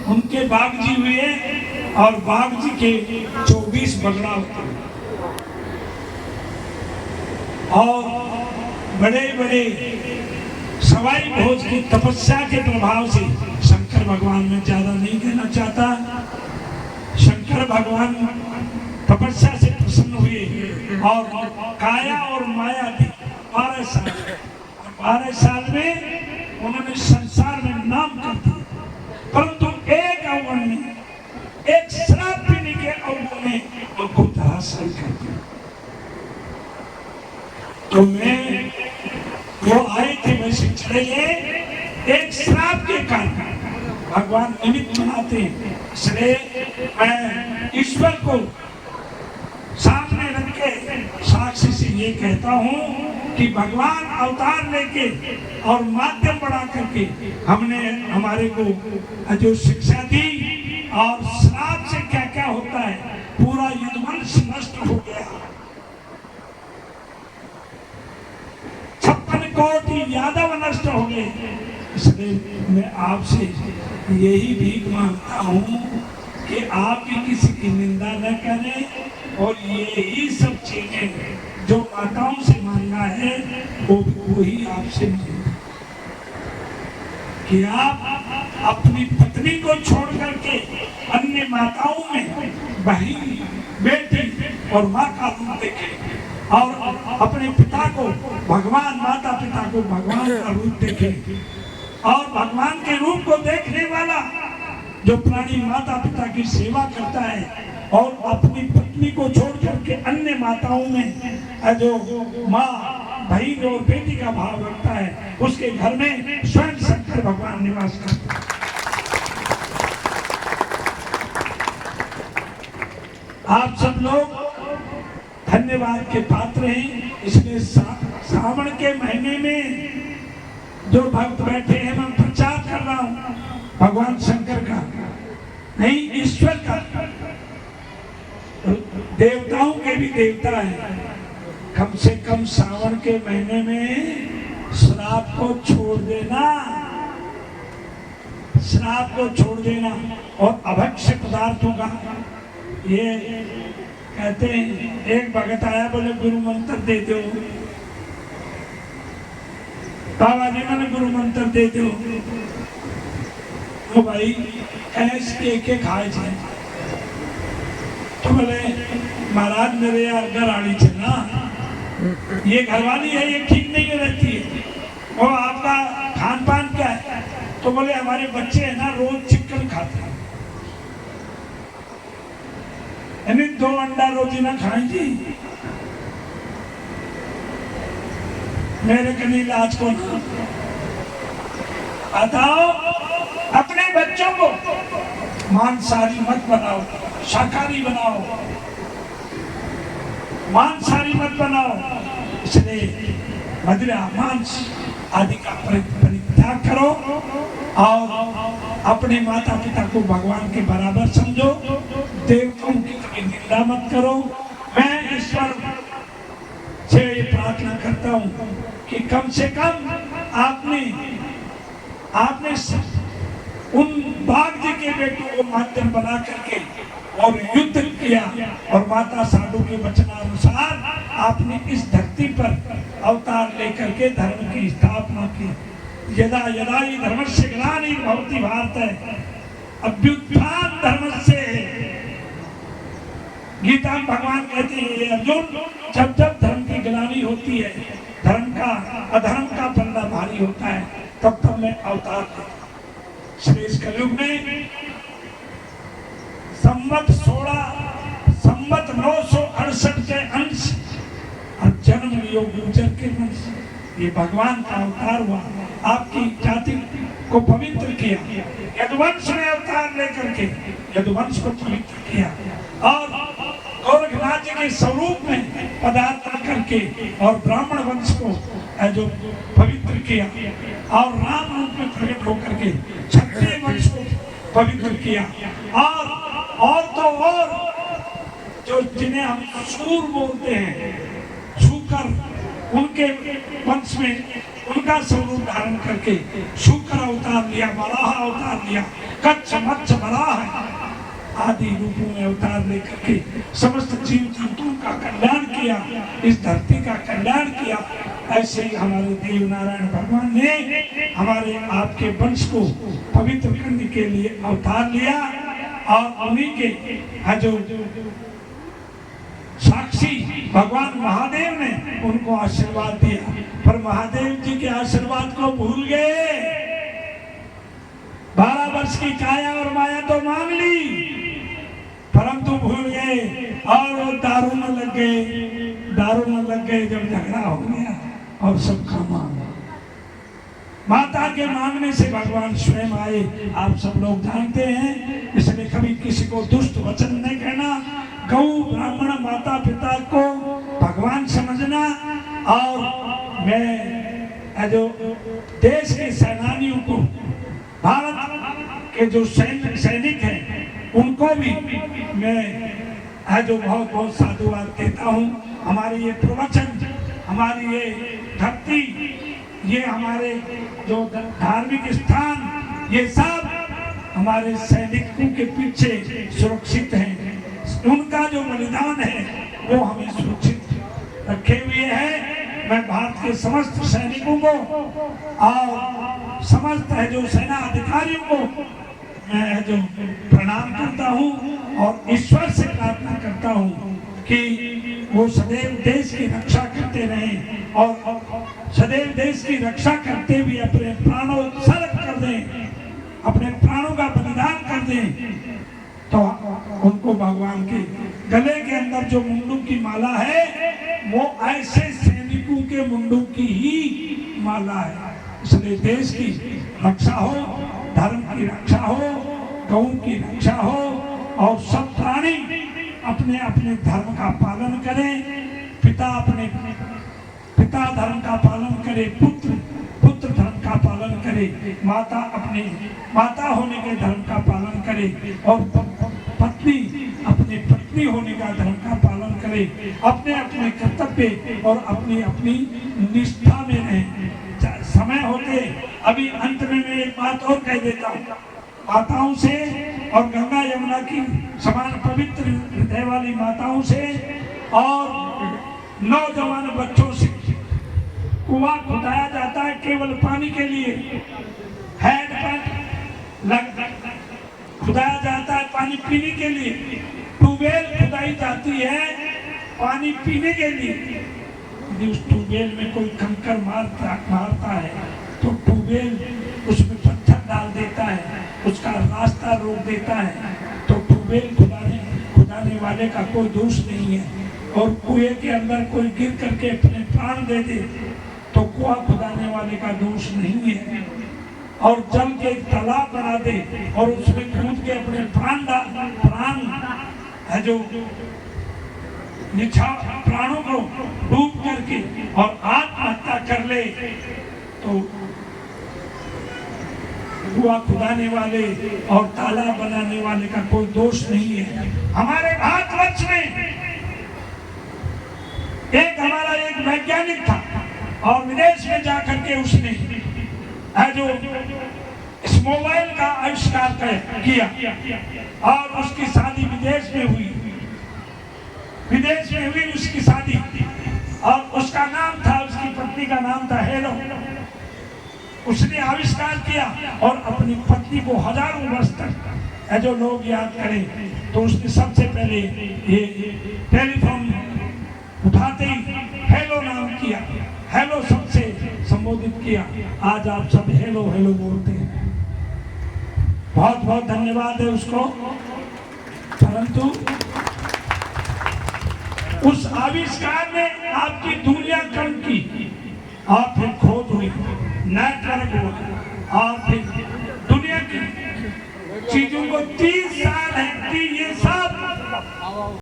उनके बागजी हुए और बागजी के 24 बगड़ा होते और बड़े बड़े सवाई भोज की तपस्या के प्रभाव से, शंकर भगवान में ज्यादा नहीं कहना चाहता, शंकर भगवान तपस्या से प्रसन्न हुए और काया और माया दी 12 साल। 12 साल में उन्होंने संसार में नाम कर दिया, परंतु एक अवगुण ने, एक श्राप पीने के अवगुण ने उनको धराशायी कर दिया। तो मैं वो आए थे वैसे चले गए, एक श्राप के कारण भगवान निमित्त बनाते हैं। इसलिए मैं ईश्वर को सामने रख के साक्षी से ये कहता हूँ कि भगवान अवतार लेके और माध्यम बना करके हमने हमारे को जो शिक्षा दी और श्राप से क्या क्या होता है, पूरा यदुवंश नष्ट हो गया, 56 कोटि यादव नष्ट हो गए। इसलिए मैं आपसे यही भीख मांगता हूँ कि आप भी किसी की निंदा न करें और यही सब चीजें जो माताओं से मांगा है वो वही आपसे मांगे कि आप अपनी पत्नी को छोड़ करके अन्य माताओं में बहन, बेटी और माँ का रूप देखें और अपने पिता को भगवान, माता पिता को भगवान का रूप देखें और भगवान के रूप को देखने वाला जो प्राणी माता पिता की सेवा करता है और अपनी पत्नी को छोड़ करके अन्य माताओं में जो माँ, बहन और बेटी का भाव रखता है, उसके घर में स्वयं शंकर भगवान निवास करते हैं। आप सब लोग धन्यवाद के पात्र हैं। इसलिए श्रावण के महीने में जो भक्त बैठे हैं, मैं प्रचार कर रहा हूँ भगवान शंकर का, नहीं ईश्वर का। देवताओं के भी देवता है, कम से कम श्रावण के महीने में श्राप को छोड़ देना, श्राप को छोड़ देना और अभक्ष्य पदार्थों का। ये कहते हैं, एक भगत आया, बोले गुरु मंत्र दे दो बाबा जी, मैंने गुरु मंत्र दे दो। तो भाई ऐसे के खाए थे, तो बोले महाराज मेरे घर आड़ी थे ना, ये घरवाली है, ये ठीक नहीं रहती है, और आपका खान पान क्या है? तो बोले हमारे बच्चे है ना रोज चिकन खाते हैं, यानी 2 अंडा रोजी ना खाएं जी, मेरे कहीं इलाज को ना बताओ। अपने बच्चों को मांसाहारी मत बनाओ, शाकाहारी बनाओ, मांसाहारी मत बनाओ। इसलिए मदिरा, मांस आदि का परित्याग करो और अपने माता पिता को भगवान के बराबर समझो, देवताओं की कभी निंदा मत करो। मैं ईश्वर से ये प्रार्थना करता हूँ कि कम से कम आपने उन बाघ जी के बेटों को माध्यम बना करके और युद्ध किया और माता साधु के वचनानुसार आपने इस धरती पर अवतार लेकर के धर्म की स्थापना की। यदा यदा ही धर्मस्य ग्लानिर् भवति भारत अभ्युत्थान धर्मस्य। गीता में भगवान कहते हैं अर्जुन, जब जब धर्म की ग्लानि होती है, धर्म का अधर्म का पल्ला भारी होता है, तब तब मैं अवतार लेता हूं। श्रेष्ठ कलयुग में संवत 968 के अंश और जन्म योग गुजर के वंश, ये भगवान का अवतार हुआ, आपकी जाति को पवित्र किया। यदुवंश ने अवतार लेकर के यदुवंश को पवित्र किया और गोरखनाथ जी के स्वरूप में पदार्पण करके और ब्राह्मण वंश को जो पवित्र किया और राम रूप में प्रकट होकर के क्षत्रिय वंश को पवित्र किया और तो और जो जिन्हें हम सूर बोलते हैं, छूकर उनके वंश में उनका स्वरूप धारण करके शुक्र अवतार लिया, वराह अवतार लिया, कच्छ मत्स्य वराह आदि रूपों में अवतार लेकर के समस्त जीव जंतुओं का कल्याण किया, इस धरती का कल्याण किया। ऐसे ही हमारे देव नारायण भगवान ने हमारे आपके वंश को पवित्र करने के लिए अवतार लिया और उन्हीं के जो साक्षी भगवान महादेव ने उनको आशीर्वाद दिया, पर महादेव जी के आशीर्वाद को भूल गए। 12 वर्ष की काया और माया तो मांग ली, परंतु भूल गए और वो दारू में लग गए। जब झगड़ा हो गया और सबका मांगा, माता के मांगने से भगवान स्वयं आए, आप सब लोग जानते हैं। इसलिए कभी किसी को दुष्ट वचन नहीं कहना, गौ ब्राह्मण माता पिता को भगवान समझना। और मैं जो देश के सेनानियों को, भारत के जो सैनिक हैं उनको भी मैं जो बहुत बहुत साधुवाद देता हूँ। हमारी ये प्रवचन, हमारी ये भक्ति, ये हमारे जो धार्मिक स्थान, ये सब हमारे सैनिकों के पीछे सुरक्षित हैं। उनका जो बलिदान है वो हमें सुरक्षित रखे हुए है। मैं भारत के समस्त सैनिकों को और समस्त है जो सेना अधिकारियों को मैं जो प्रणाम करता हूँ और ईश्वर से प्रार्थना करता हूँ कि वो सदैव देश की रक्षा करते रहें और सदैव देश की रक्षा करते हुए अपने प्राणों उत्सर्ग कर दें, अपने प्राणों का बलिदान कर दें। तो उनको भगवान के गले के अंदर जो मुंडू की माला है वो ऐसे सैनिकों के मुंडू की ही माला है। इसलिए देश की रक्षा हो, धर्म की रक्षा हो, गौ की रक्षा हो और सब प्राणी अपने अपने धर्म का पालन करें। पिता धर्म का पालन करे, पुत्र धर्म का पालन करे, माता अपने माता होने के धर्म का पालन करे और पत्नी अपने पत्नी होने का धर्म का पालन करे, अपने अपने कर्तव्य और अपनी अपनी निष्ठा में रहे। समय होते अभी अंत में मैं एक बात और कह देता हूँ, माताओं से और गंगा यमुना की समान पवित्र हृदय वाली माताओं से और नौजवान बच्चों से कुआं खुदाया जाता है केवल पानी के लिए, हैंडपंप खुदाया जाता है पानी पीने के लिए, ट्यूबवेल खुदाई जाती है पानी पीने के लिए। यदि उस ट्यूबवेल में कोई कंकर मारता है तो ट्यूबवेल उसमें पत्थर डाल देता है, उसका रास्ता रोक देता है, तो ट्यूबवेल खुदाने वाले का कोई दोष नहीं है। और कुएं के अंदर कोई गिर करके अपने प्राण दे दे तो कुआं खुदाने वाले का दोष नहीं है। और जल के एक तालाब बना दे और उसमें कूद के अपने प्राण है जो प्राणों को डूब करके और आत्महत्या कर ले तो कुआं खुदाने वाले और तालाब बनाने वाले का कोई दोष नहीं है। हमारे भारतवर्ष में हमारा एक वैज्ञानिक था और विदेश में जाकर के उसने जो इस मोबाइल का आविष्कार किया और उसकी शादी विदेश में हुई उसकी शादी और उसका नाम था, उसकी पत्नी का नाम था हेलो। उसने आविष्कार किया और अपनी पत्नी को हजारों वर्ष तक जो लोग याद करें तो उसने सबसे पहले ये टेलीफोन उठाते ही हेलो नाम किया, हेलो सबसे संबोधित किया। आज आप सब हेलो हेलो बोलते हैं, बहुत बहुत धन्यवाद है उसको। परंतु उस आविष्कार ने आपकी दुनिया कम की और फिर खोज हुई, नेटवर्क हुआ और फिर दुनिया की चीजों को 30 साल है कि ये सब